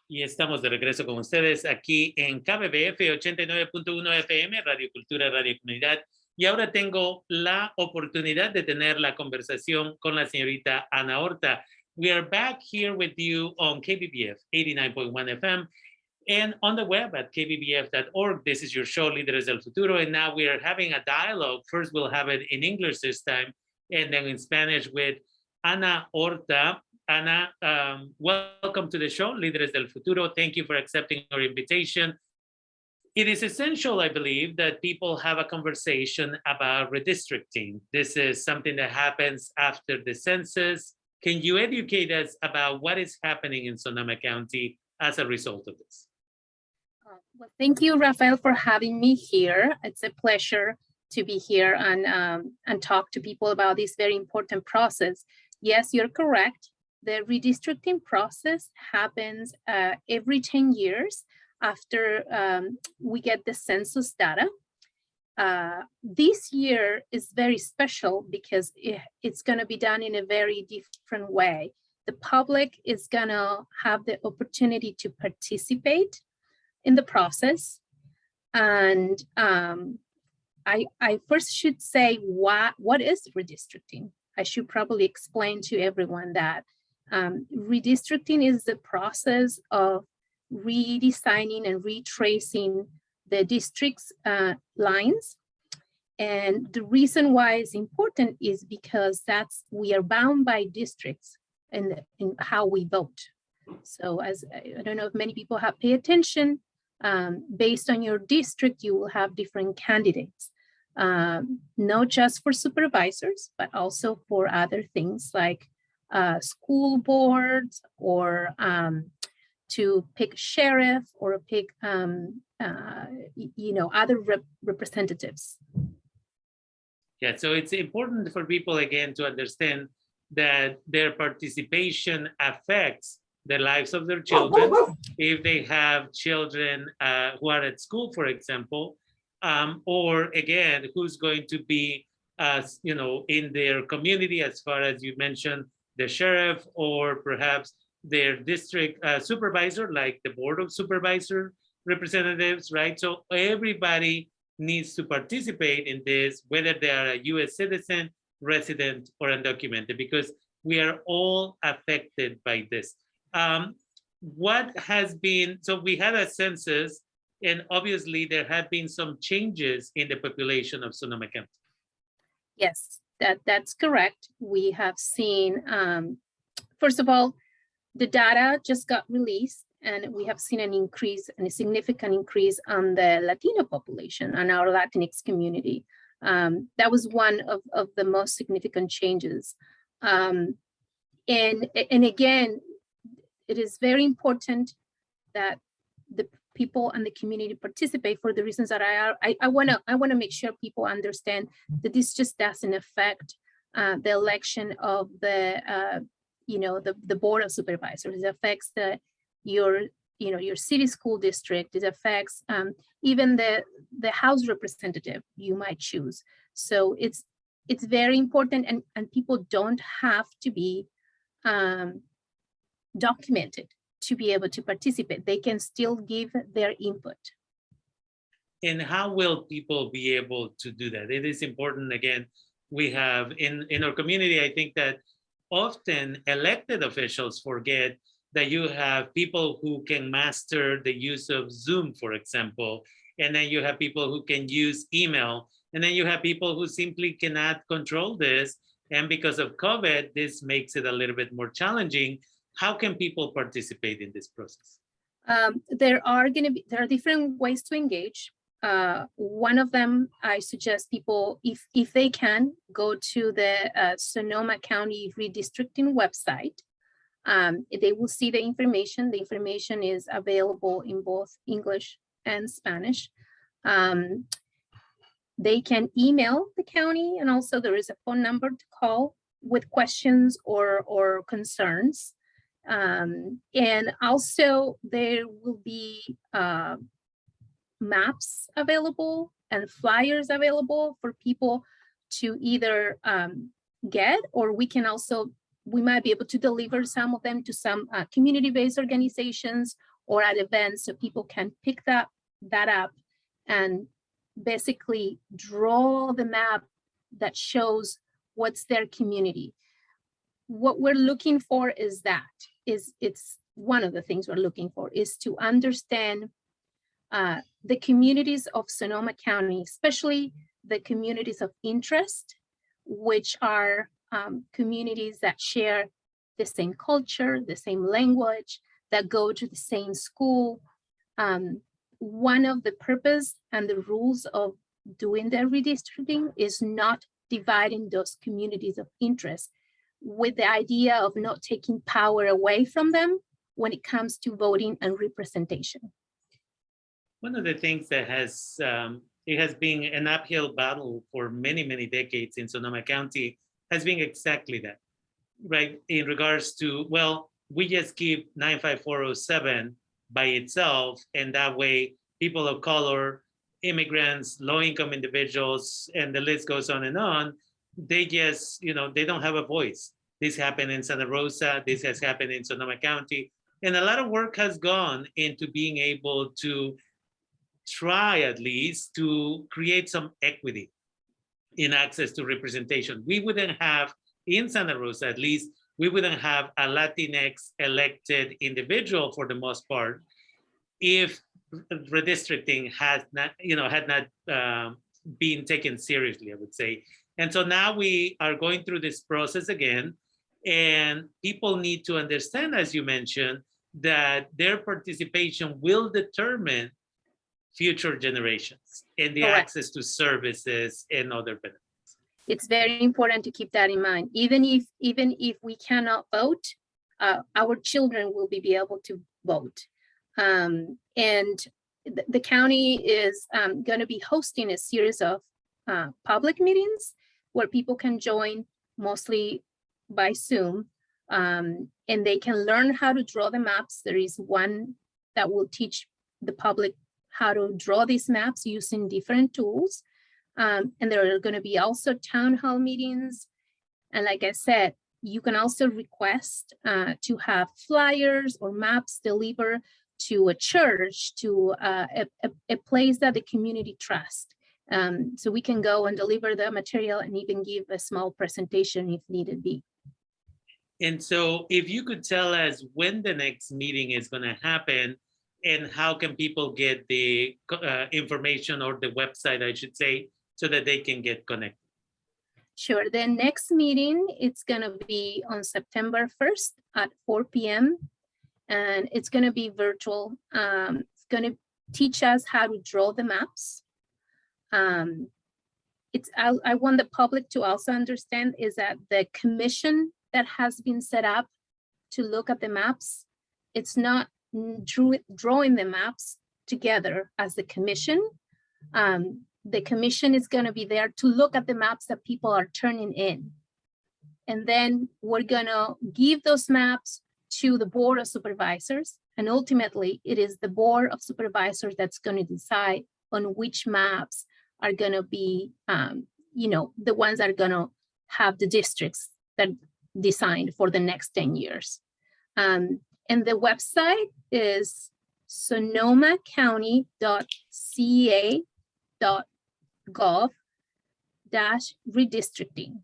Y estamos de regreso con ustedes aquí en KBBF 89.1 FM, Radio Cultura, Radio Comunidad. Y ahora tengo la oportunidad de tener la conversación con la señorita Ana Horta. We are back here with you on KBBF 89.1 FM and on the web at kbbf.org. This is your show, Líderes del Futuro. And now we are having a dialogue. First, we'll have it in English this time, and then in Spanish with Ana Horta. Ana, welcome to the show, Líderes del Futuro. Thank you for accepting our invitation. It is essential, I believe, that people have a conversation about redistricting. This is something that happens after the census. Can you educate us about what is happening in Sonoma County as a result of this? Well, thank you, Rafael, for having me here. It's a pleasure to be here and talk to people about this very important process. Yes, you're correct. The redistricting process happens every 10 years after we get the census data. This year is very special because it's going to be done in a very different way. The public is going to have the opportunity to participate in the process. And I first should say what is redistricting. I should probably explain to everyone that redistricting is the process of redesigning and retracing the district's lines. And the reason why it's important is because we are bound by districts in how we vote. So as I don't know if many people have paid attention, based on your district, you will have different candidates, not just for supervisors, but also for other things like school boards or to pick sheriff or pick other representatives. Yeah, so it's important for people again to understand that their participation affects the lives of their children. If they have children who are at school, for example, or again, who's going to be in their community, as far as you mentioned, the sheriff or perhaps their district supervisor, like the board of supervisor representatives, right? So everybody needs to participate in this, whether they are a US citizen, resident, or undocumented, because we are all affected by this. What has been, so we had a census, and obviously there have been some changes in the population of Sonoma County. Yes, that's correct. We have seen, first of all, the data just got released, and we have seen an increase, and a significant increase on the Latino population and our Latinx community. That was one of the most significant changes. And again, it is very important that the people and the community participate for the reasons that I want to make sure people understand that this just doesn't affect the election of the board of supervisors. It affects your city school district. It affects even the House representative you might choose. So it's very important, and people don't have to be documented to be able to participate. They can still give their input. And how will people be able to do that? It is important. Again, we have in our community, I think that often elected officials forget that you have people who can master the use of Zoom, for example, and then you have people who can use email, and then you have people who simply cannot control this. And because of COVID, this makes it a little bit more challenging. How can people participate in this process? There are different ways to engage. One of them, I suggest people, if they can, go to the Sonoma County Redistricting website. They will see the information. The information is available in both English and Spanish. They can email the county, and also there is a phone number to call with questions or concerns. And also there will be maps available and flyers available for people to either get, or we might be able to deliver some of them to some community-based organizations or at events, so people can pick that up and basically draw the map that shows what's their community. What we're looking for is it's one of the things we're looking for is to understand the communities of Sonoma County, especially the communities of interest, which are communities that share the same culture, the same language, that go to the same school. One of the purpose and the rules of doing the redistricting is not dividing those communities of interest, with the idea of not taking power away from them when it comes to voting and representation. One of the things that it has been an uphill battle for many, many decades in Sonoma County has been exactly that, right? In regards to, well, we just keep 95407 by itself, and that way people of color, immigrants, low-income individuals, and the list goes on, they just, they don't have a voice. This happened in Santa Rosa, this has happened in Sonoma County, and a lot of work has gone into being able to try at least to create some equity in access to representation. We wouldn't have, in Santa Rosa at least, we wouldn't have a Latinx elected individual for the most part if redistricting had not been taken seriously, I would say. And so now we are going through this process again, and people need to understand, as you mentioned, that their participation will determine future generations and the Correct. access to services and other benefits. It's very important to keep that in mind. Even if we cannot vote, our children will be able to vote. And the county is going to be hosting a series of public meetings where people can join, mostly by Zoom, and they can learn how to draw the maps. There is one that will teach the public how to draw these maps using different tools. And there are going to be also town hall meetings. And like I said, you can also request to have flyers or maps delivered to a church, to a place that the community trusts. So we can go and deliver the material and even give a small presentation if needed be. And so if you could tell us when the next meeting is going to happen and how can people get the information, or the website, I should say, so that they can get connected. Sure. The next meeting, it's going to be on September 1st at 4 p.m. and it's going to be virtual. It's going to teach us how to draw the maps. I want the public to also understand is that the commission that has been set up to look at the maps, it's not drawing the maps together as the commission. The commission is going to be there to look at the maps that people are turning in. And then we're going to give those maps to the Board of Supervisors. And ultimately, it is the Board of Supervisors that's going to decide on which maps are going to be, the ones that are going to have the districts that designed for the next 10 years. And the website is sonomacounty.ca.gov/redistricting.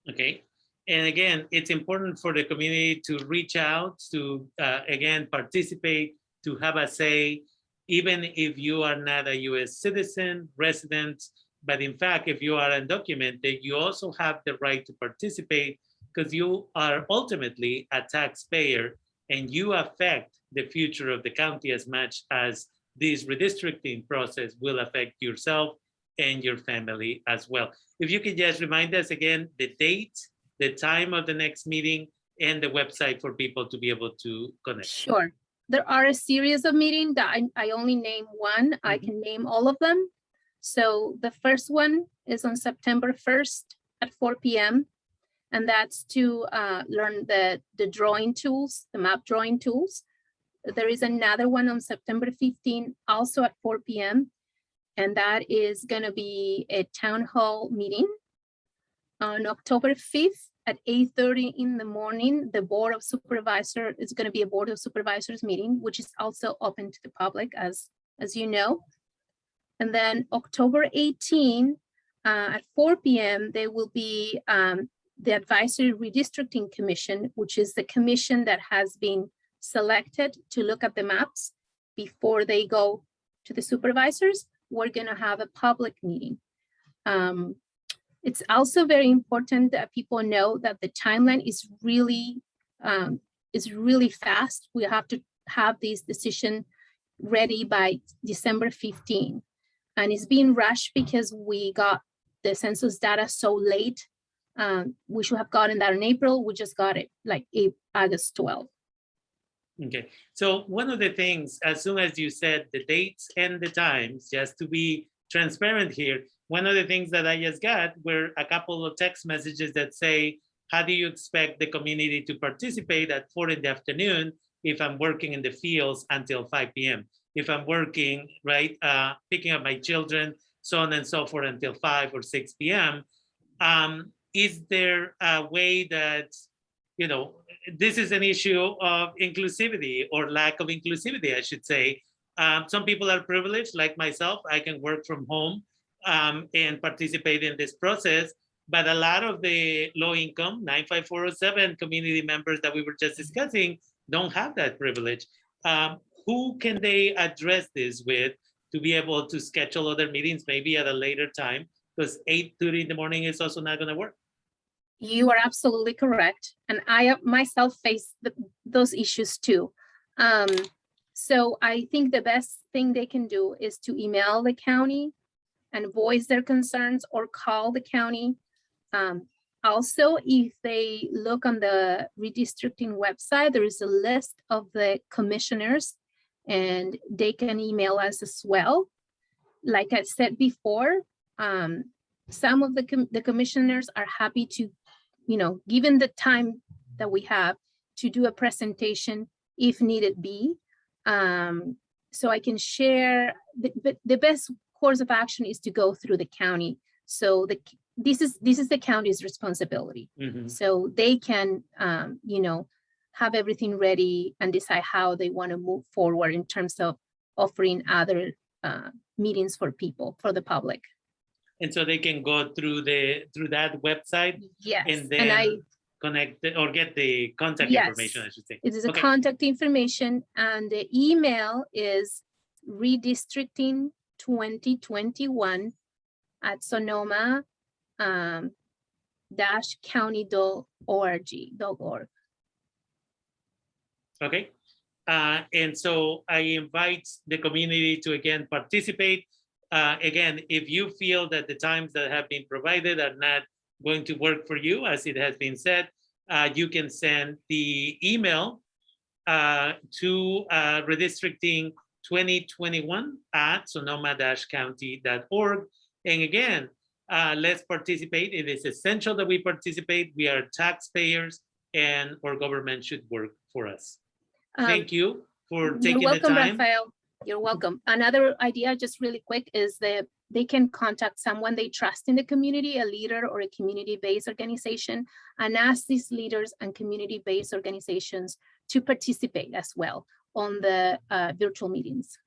Okay. And again, it's important for the community to reach out, to again, participate, to have a say, even if you are not a US citizen, resident, but in fact, if you are undocumented, you also have the right to participate because you are ultimately a taxpayer and you affect the future of the county as much as this redistricting process will affect yourself and your family as well. If you could just remind us again, the date, the time of the next meeting, and the website for people to be able to connect. Sure. There are a series of meetings that I only name one. I can name all of them. So the first one is on September 1st at 4 p.m. And that's to learn the drawing tools, the map drawing tools. There is another one on September 15th, also at 4 p.m. And that is going to be a town hall meeting. On October 5th, at 8:30 in the morning, the Board of Supervisors is going to be a Board of Supervisors meeting, which is also open to the public, as you know. And then October 18 at 4 p.m., there will be the Advisory Redistricting Commission, which is the commission that has been selected to look at the maps before they go to the supervisors. We're going to have a public meeting. It's also very important that people know that the timeline is really fast. We have to have this decision ready by December 15. And it's being rushed because we got the census data so late. We should have gotten that in April. We just got it like August 12. Okay, so one of the things, as soon as you said the dates and the times, just to be transparent here, one of the things that I just got were a couple of text messages that say, how do you expect the community to participate at 4 in the afternoon if I'm working in the fields until 5 p.m.? If I'm working, right, picking up my children, so on and so forth until 5 or 6 p.m. Is there a way that, you know, this is an issue of inclusivity or lack of inclusivity, I should say. Some people are privileged, like myself. I can work from home and participate in this process. But a lot of the low income 95407 community members that we were just discussing don't have that privilege. Who can they address this with to be able to schedule other meetings maybe at a later time? Because 8:30 in the morning is also not going to work. You are absolutely correct. And I myself face those issues too. So I think the best thing they can do is to email the county and voice their concerns or call the county. Also, if they look on the redistricting website, there is a list of the commissioners and they can email us as well. Like I said before, some of the commissioners are happy to, you know, given the time that we have, to do a presentation if needed be. So I can share, the best course of action is to go through the county. So this is the county's responsibility. Mm-hmm. So they can, you know, have everything ready and decide how they want to move forward in terms of offering other meetings for people, for the public. And so they can go through that website. Yes. And then connect or get the contact information, I should say. It is a contact information, and the email is redistricting2021-county.org. Okay. And so I invite the community to again participate. Again, if you feel that the times that have been provided are not going to work for you, as it has been said, you can send the email to redistricting2021@sonoma-county.org. And again, let's participate. It is essential that we participate. We are taxpayers and our government should work for us. Thank you for taking the time. Welcome, Rafael. You're welcome. Another idea, just really quick, is that they can contact someone they trust in the community, a leader or a community-based organization, and ask these leaders and community-based organizations to participate as well on the virtual meetings.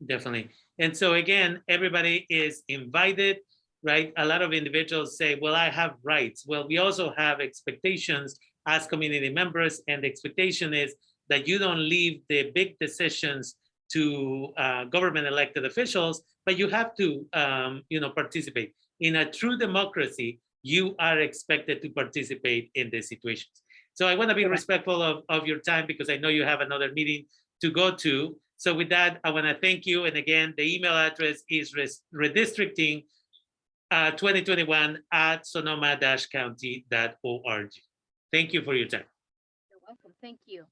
Definitely. And so again, everybody is invited, right? A lot of individuals say, well, I have rights. Well, we also have expectations as community members, and the expectation is that you don't leave the big decisions to government elected officials, but you have to, you know, participate. In a true democracy, you are expected to participate in these situations. So I want to be respectful of your time because I know you have another meeting to go to. So with that, I want to thank you. And again, the email address is redistricting2021@sonoma-county.org. Thank you for your time. You're welcome. Thank you.